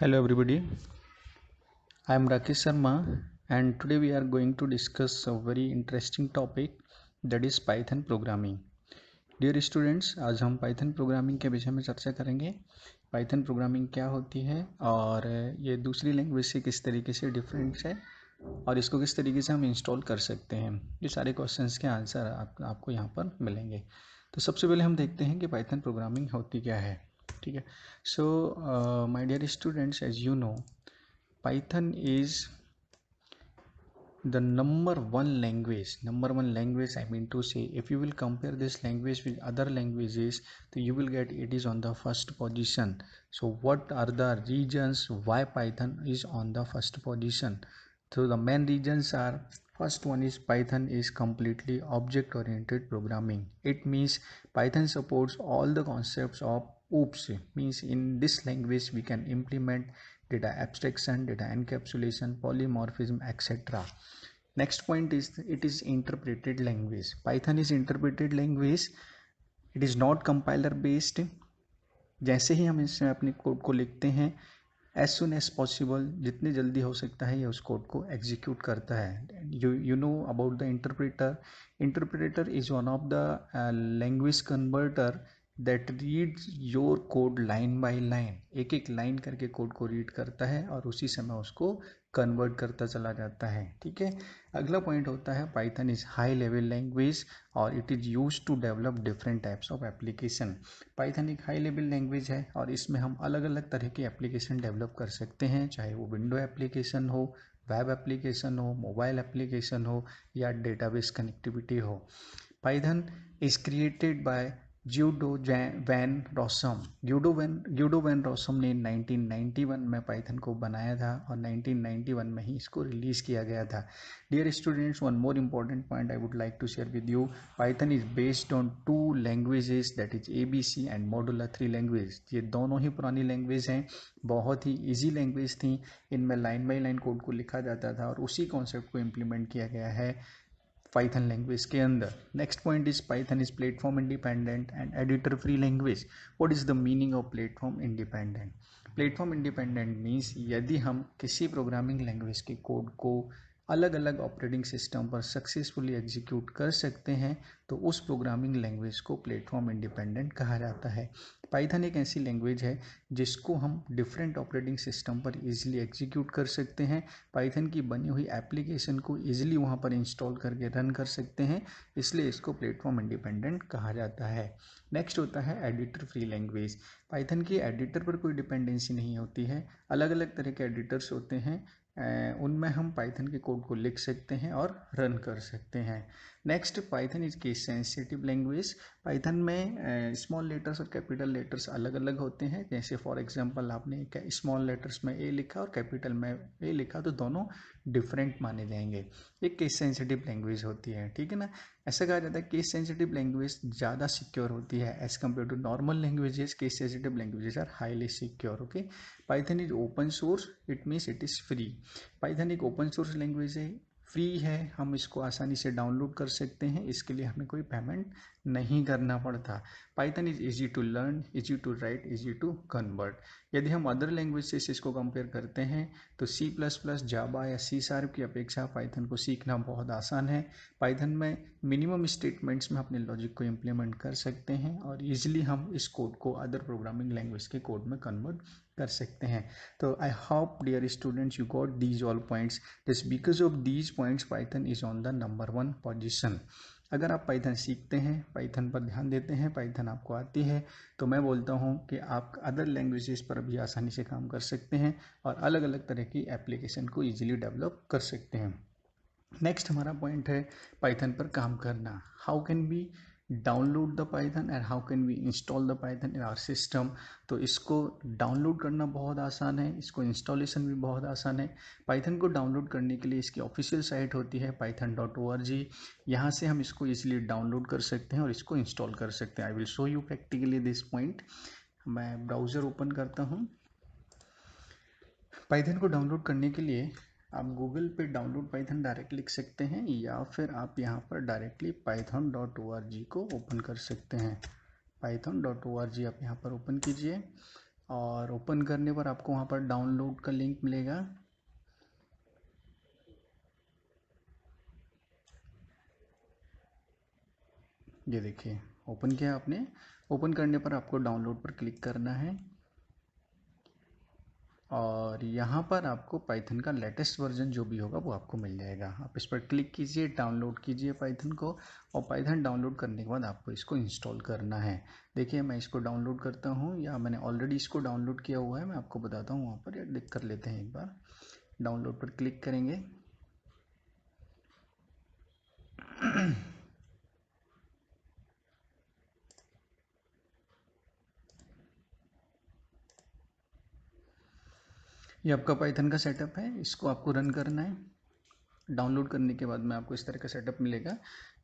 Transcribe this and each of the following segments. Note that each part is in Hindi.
Hello everybody, I am Rakesh Sharma and today we are going to discuss a very interesting topic that is Python programming. Dear students, आज हम Python programming के विषय में चर्चा करेंगे। Python programming क्या होती है और ये दूसरी लैंग्वेज से किस तरीके से डिफरेंट है और इसको किस तरीके से हम इंस्टॉल कर सकते हैं, ये सारे क्वेश्चंस के आंसर आपको यहाँ पर मिलेंगे। तो सबसे पहले हम देखते हैं कि Python programming होती क्या है। ठीक है, so my dear students, as you know Python is the number one language I mean to say, if you will compare this language with other languages, so you will get it is on the first position. So what are the reasons why Python is on the first position? So the main reasons are, first one is Python is completely object oriented programming. It means Python supports all the concepts of OOPS, means in this language we can implement data abstraction, data encapsulation, polymorphism, etc. Next point is it is interpreted language. Python is interpreted language. It is not compiler based. जैसे ही हम इसमें अपने कोड को लिखते हैं, एज सुन एज पॉसिबल, जितनी जल्दी हो सकता है ये उस कोड को एग्जीक्यूट करता है। You know about the interpreter is one of the language converter that reads your code line by line, एक एक लाइन करके कोड को रीड करता है और उसी समय उसको कन्वर्ट करता चला जाता है। ठीक है, अगला पॉइंट होता है Python is high level language और it is use to develop different types of application. Python एक हाई लेवल लैंग्वेज है और इसमें हम अलग अलग तरह की एप्लीकेशन डेवलप कर सकते हैं, चाहे वो विंडो एप्लीकेशन हो, वेब एप्लीकेशन हो, मोबाइल एप्लीकेशन हो या डेटाबेस कनेक्टिविटी हो। Python is created by Guido van Rossum ने 1991 में पाइथन को बनाया था और 1991 में ही इसको रिलीज़ किया गया था। Dear students, one more important point I would like to share with you, Python is based on 2 languages, that is ABC and modular 3 language. ये दोनों ही पुरानी लैंग्वेज हैं, बहुत ही ईजी लैंग्वेज थी, इनमें लाइन बाई लाइन कोड को लिखा जाता था और उसी कॉन्सेप्ट को इम्प्लीमेंट किया गया है पाइथन लैंग्वेज के अंदर। Next point is Python is platform independent and editor free language. What is the meaning of platform independent? Platform independent means यदि हम किसी प्रोग्रामिंग लैंग्वेज के कोड को अलग अलग ऑपरेटिंग सिस्टम पर सक्सेसफुली एग्जीक्यूट कर सकते हैं तो उस प्रोग्रामिंग लैंग्वेज को प्लेटफॉर्म इंडिपेंडेंट कहा जाता है। पाइथन एक ऐसी लैंग्वेज है जिसको हम डिफरेंट ऑपरेटिंग सिस्टम पर इजीली एग्जीक्यूट कर सकते हैं, पाइथन की बनी हुई एप्लीकेशन को इजीली वहाँ पर इंस्टॉल करके रन कर सकते हैं, इसलिए इसको प्लेटफॉर्म इंडिपेंडेंट कहा जाता है। नेक्स्ट होता है एडिटर फ्री लैंग्वेज। पाइथन की एडिटर पर कोई डिपेंडेंसी नहीं होती है, अलग अलग तरह के एडिटर्स होते हैं, उनमें हम पाइथन के कोड को लिख सकते हैं और रन कर सकते हैं। Next, Python is case sensitive language. Python में स्मॉल लेटर्स और कैपिटल लेटर्स अलग अलग होते हैं, जैसे फॉर एग्जांपल आपने स्मॉल लेटर्स में ए लिखा और कैपिटल में ए लिखा तो दोनों डिफरेंट माने जाएंगे। एक केस सेंसिटिव लैंग्वेज होती है, ठीक है ना। ऐसा कहा जाता है केस सेंसिटिव लैंग्वेज ज़्यादा सिक्योर होती है as compare to normal languages. Case sensitive languages are highly secure. Okay, Python is open source, it means it is free. Python एक ओपन सोर्स लैंग्वेज है, फ्री है, हम इसको आसानी से डाउनलोड कर सकते हैं, इसके लिए हमें कोई पेमेंट नहीं करना पड़ता। Python is easy to learn, easy to write, easy to convert. यदि हम अदर लैंग्वेज से इसको कंपेयर करते हैं तो C++, जावा या C# की अपेक्षा पाइथन को सीखना बहुत आसान है। पाइथन में मिनिमम स्टेटमेंट्स में अपने लॉजिक को इम्प्लीमेंट कर सकते हैं और ईजिली हम इस कोड को अदर प्रोग्रामिंग लैंग्वेज के कोड में कन्वर्ट कर सकते हैं। तो I hope dear students you got these all points, just because of these points Python is on the number 1 position. अगर आप पाइथन सीखते हैं, पाइथन पर ध्यान देते हैं, पाइथन आपको आती है, तो मैं बोलता हूँ कि आप अदर लैंग्वेजेस पर भी आसानी से काम कर सकते हैं और अलग अलग तरह की एप्लीकेशन को ईजिली डेवलप कर सकते हैं। नेक्स्ट हमारा पॉइंट है पाइथन पर काम करना। How can be download the Python and how can we install the Python in our system? तो इसको डाउनलोड करना बहुत आसान है, इसको इंस्टॉलेशन भी बहुत आसान है। पाइथन को डाउनलोड करने के लिए इसकी ऑफिशियल साइट होती है python.org, यहाँ से हम इसको इजीली डाउनलोड कर सकते हैं और इसको इंस्टॉल कर सकते हैं। I will show you practically this point. मैं ब्राउज़र ओपन करता हूँ। पाइथन को डाउनलोड करने के लिए आप गूगल पे डाउनलोड पाइथन डायरेक्ट लिख सकते हैं या फिर आप यहाँ पर डायरेक्टली python.org को ओपन कर सकते हैं। python.org आप यहाँ पर ओपन कीजिए और ओपन करने पर आपको वहाँ पर डाउनलोड का लिंक मिलेगा। ये देखिए ओपन किया आपने। ओपन करने पर आपको डाउनलोड पर क्लिक करना है और यहाँ पर आपको पाइथन का लेटेस्ट वर्जन जो भी होगा वो आपको मिल जाएगा। आप इस पर क्लिक कीजिए, डाउनलोड कीजिए पाइथन को, और पाइथन डाउनलोड करने के बाद आपको इसको इंस्टॉल करना है। देखिए मैं इसको डाउनलोड करता हूँ, या मैंने ऑलरेडी इसको डाउनलोड किया हुआ है, मैं आपको बताता हूँ वहाँ पर, या देख कर लेते हैं एक बार। डाउनलोड पर क्लिक करेंगे। ये आपका पाइथन का सेटअप है, इसको आपको रन करना है। डाउनलोड करने के बाद में आपको इस तरह का सेटअप मिलेगा,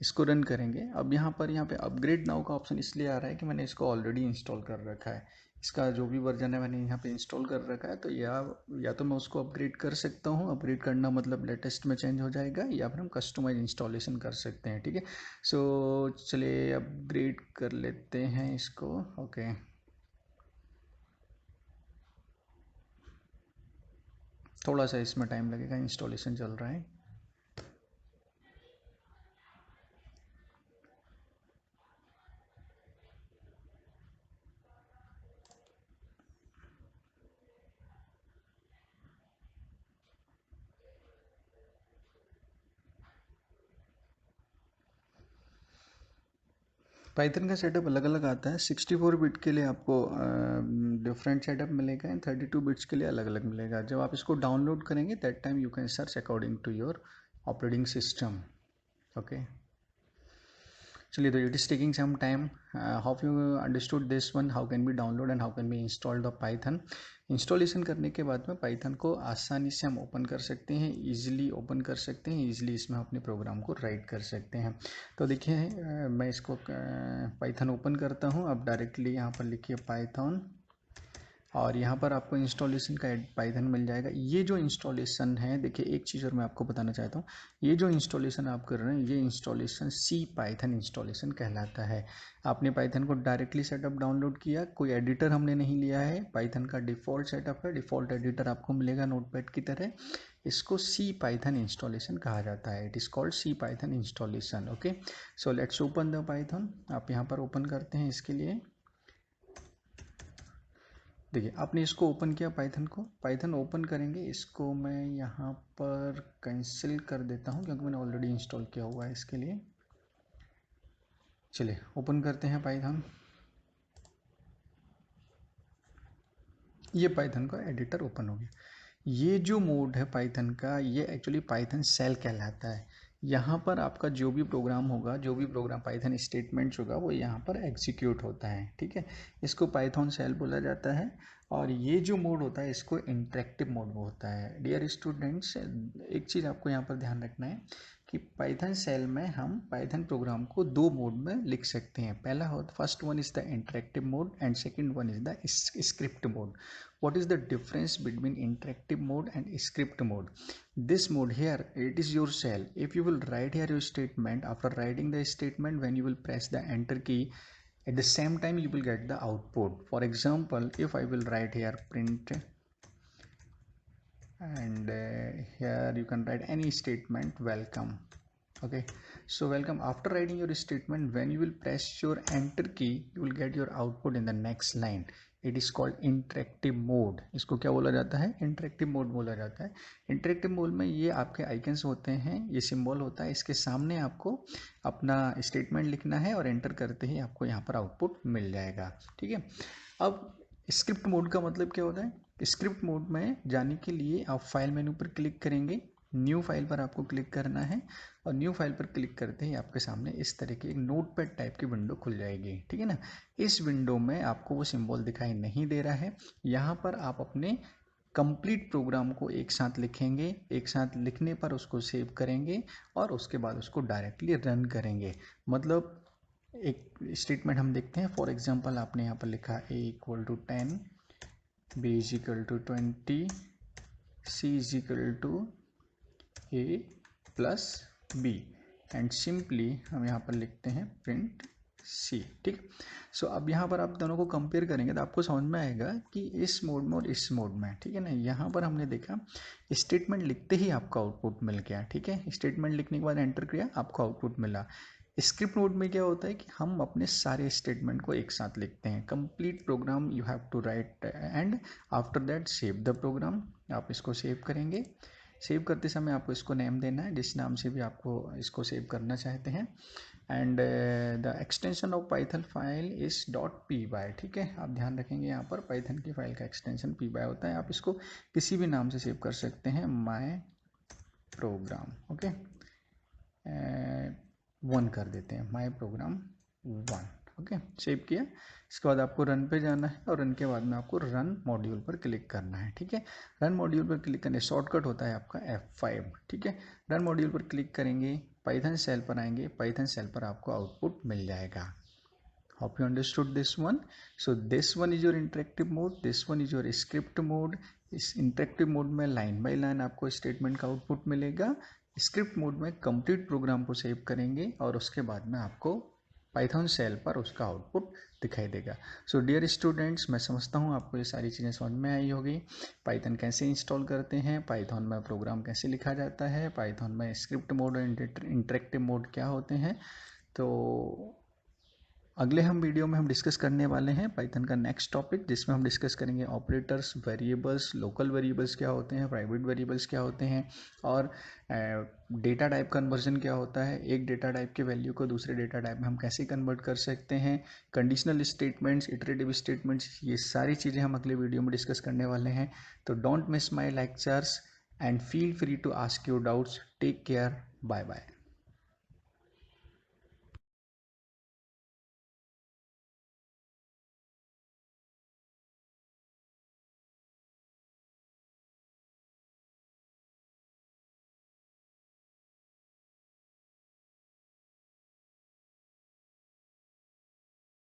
इसको रन करेंगे। अब यहाँ पे अपग्रेड नाउ का ऑप्शन इसलिए आ रहा है कि मैंने इसको ऑलरेडी इंस्टॉल कर रखा है। इसका जो भी वर्जन है मैंने यहाँ पे इंस्टॉल कर रखा है, तो या तो मैं उसको अपग्रेड कर सकता हूँ। अपग्रेड करना मतलब लेटेस्ट में चेंज हो जाएगा, या फिर हम कस्टमाइज इंस्टॉलेशन कर सकते हैं। ठीक है, सो चलिए अपग्रेड कर लेते हैं इसको। ओके, थोड़ा सा इसमें टाइम लगेगा, इंस्टॉलेशन चल रहा है। पाइथन का सेटअप अलग अलग आता है। 64 बिट के लिए आपको डिफरेंट सेटअप मिलेगा, एंड 32 बिट्स के लिए अलग अलग मिलेगा। जब आप इसको डाउनलोड करेंगे that time you can search according to your operating system. Okay, चलिए, तो it is taking some time. How you understood this one, how can be download and how can be install the Python. Installation करने के बाद में पाइथन को आसानी से हम ओपन कर सकते हैं, ईजिली ओपन कर सकते हैं, ईजिली इसमें हम अपने प्रोग्राम को राइट कर सकते हैं। तो देखिए मैं इसको पाइथन ओपन करता हूँ। अब डायरेक्टली यहाँ पर लिखिए पाइथन, और यहाँ पर आपको इंस्टॉलेशन का पाइथन मिल जाएगा। ये जो इंस्टॉलेशन है, देखिए एक चीज़ और मैं आपको बताना चाहता हूँ, ये जो इंस्टॉलेशन आप कर रहे हैं ये इंस्टॉलेशन सी पाइथन इंस्टॉलेशन कहलाता है। आपने पाइथन को डायरेक्टली सेटअप डाउनलोड किया, कोई एडिटर हमने नहीं लिया है, पाइथन का डिफ़ॉल्ट सेटअप है, डिफ़ॉल्ट एडिटर आपको मिलेगा नोटपैड की तरह। इसको सी पाइथन इंस्टॉलेशन कहा जाता है। It is called C Python installation. Okay, so let's open the Python. आप यहाँ पर ओपन करते हैं इसके लिए। देखिए आपने इसको ओपन किया, पाइथन को, पाइथन ओपन करेंगे। इसको मैं यहाँ पर कैंसिल कर देता हूँ क्योंकि मैंने ऑलरेडी इंस्टॉल किया हुआ है इसके लिए। चलिए ओपन करते हैं पाइथन। ये पाइथन का एडिटर ओपन हो गया। ये जो मोड है पाइथन का, ये एक्चुअली पाइथन सेल कहलाता है। यहाँ पर आपका जो भी प्रोग्राम होगा, जो भी प्रोग्राम पाइथन स्टेटमेंट्स होगा, वो यहाँ पर एग्जीक्यूट होता है। ठीक है, इसको पाइथन सेल बोला जाता है। और ये जो मोड होता है इसको इंटरेक्टिव मोड होता है। डियर स्टूडेंट्स, एक चीज़ आपको यहाँ पर ध्यान रखना है कि पाइथन सेल में हम पाइथन प्रोग्राम को दो मोड में लिख सकते हैं। पहला हो, first one is the interactive mode and second one is the script mode. What is the difference between interactive mode and script mode? This mode here, it is your cell. If you will write here your statement, after writing the statement, when you will press the enter key, at the same time you will get the output. For example, if I will write here print, and here you can write any statement, welcome. Okay, so welcome. After writing your statement, when you will press your enter key, you will get your output in the next line. It is called interactive mode. इसको क्या बोला जाता है? इंटरेक्टिव मोड बोला जाता है। इंटरेक्टिव मोड में ये आपके आइकन्स होते हैं, ये सिंबल होता है, इसके सामने आपको अपना स्टेटमेंट लिखना है और एंटर करते ही आपको यहाँ पर आउटपुट मिल जाएगा। ठीक है, अब स्क्रिप्ट मोड का मतलब क्या होता है? स्क्रिप्ट मोड में जाने के लिए आप फाइल मेनू पर क्लिक करेंगे, न्यू फाइल पर आपको क्लिक करना है, और न्यू फाइल पर क्लिक करते ही आपके सामने इस तरह की एक नोटपैड टाइप की विंडो खुल जाएगी। ठीक है ना, इस विंडो में आपको वो सिंबल दिखाई नहीं दे रहा है। यहाँ पर आप अपने कंप्लीट प्रोग्राम को एक साथ लिखेंगे, एक साथ लिखने पर उसको सेव करेंगे और उसके बाद उसको डायरेक्टली रन करेंगे। मतलब एक स्टेटमेंट हम देखते हैं। फॉर एग्जांपल आपने यहाँ पर लिखा a equal to 10, b is equal to 20, c is equal to a plus b, and simply हम यहाँ पर लिखते हैं प्रिंट सी, ठीक। सो अब यहाँ पर आप दोनों को कंपेयर करेंगे तो आपको समझ में आएगा कि इस मोड में और इस मोड में, ठीक है ना। यहाँ पर हमने देखा स्टेटमेंट लिखते ही आपको आउटपुट मिल गया, ठीक है। स्टेटमेंट लिखने के बाद एंटर किया, आपको आउटपुट मिला। स्क्रिप्ट मोड में क्या होता है कि हम अपने सारे स्टेटमेंट को एक साथ लिखते हैं। Complete program you have to write and after that save the program. आप इसको सेव करेंगे। सेव करते समय आपको इसको नेम देना है, जिस नाम से भी आपको इसको सेव करना चाहते हैं। And the extension of Python file is .py, ठीक है। आप ध्यान रखेंगे यहाँ पर पाइथन की फाइल का एक्सटेंशन py होता है। आप इसको किसी भी नाम से सेव कर सकते हैं, माई प्रोग्राम, ओके। 1 कर देते हैं, माई प्रोग्राम 1, ओके। सेव किया। इसके बाद आपको रन पे जाना है और रन के बाद में आपको रन मॉड्यूल पर क्लिक करना है, ठीक है। रन मॉड्यूल पर क्लिक करने शॉर्टकट होता है आपका F5, ठीक है। रन मॉड्यूल पर क्लिक करेंगे, पाइथन सेल पर आएंगे, पाइथन सेल पर आपको आउटपुट मिल जाएगा। Hope you understood this one. So this one is your interactive mode, this one is your script mode. इस इंटरेक्टिव मोड में लाइन बाय लाइन आपको स्टेटमेंट का आउटपुट मिलेगा। स्क्रिप्ट मोड में कंप्लीट प्रोग्राम को सेव करेंगे और उसके बाद में आपको पाइथन सेल पर उसका आउटपुट दिखाई देगा। सो डियर स्टूडेंट्स, मैं समझता हूँ आपको ये सारी चीज़ें समझ में आई होगी। पाइथन कैसे इंस्टॉल करते हैं, पाइथन में प्रोग्राम कैसे लिखा जाता है, पाइथन में स्क्रिप्ट मोड और इंटरेक्टिव मोड क्या होते हैं। तो अगले वीडियो में हम डिस्कस करने वाले हैं पाइथन का नेक्स्ट टॉपिक, जिसमें हम डिस्कस करेंगे ऑपरेटर्स, वेरिएबल्स, लोकल वेरिएबल्स क्या होते हैं, प्राइवेट वेरिएबल्स क्या होते हैं, और डेटा टाइप कन्वर्जन क्या होता है। एक डेटा टाइप के वैल्यू को दूसरे डेटा टाइप में हम कैसे कन्वर्ट कर सकते हैं, कंडीशनल स्टेटमेंट्स, इटरेटिव स्टेटमेंट्स, ये सारी चीज़ें हम अगले वीडियो में डिस्कस करने वाले हैं। तो don't miss my lectures and feel free to ask your doubts. Take care, bye bye.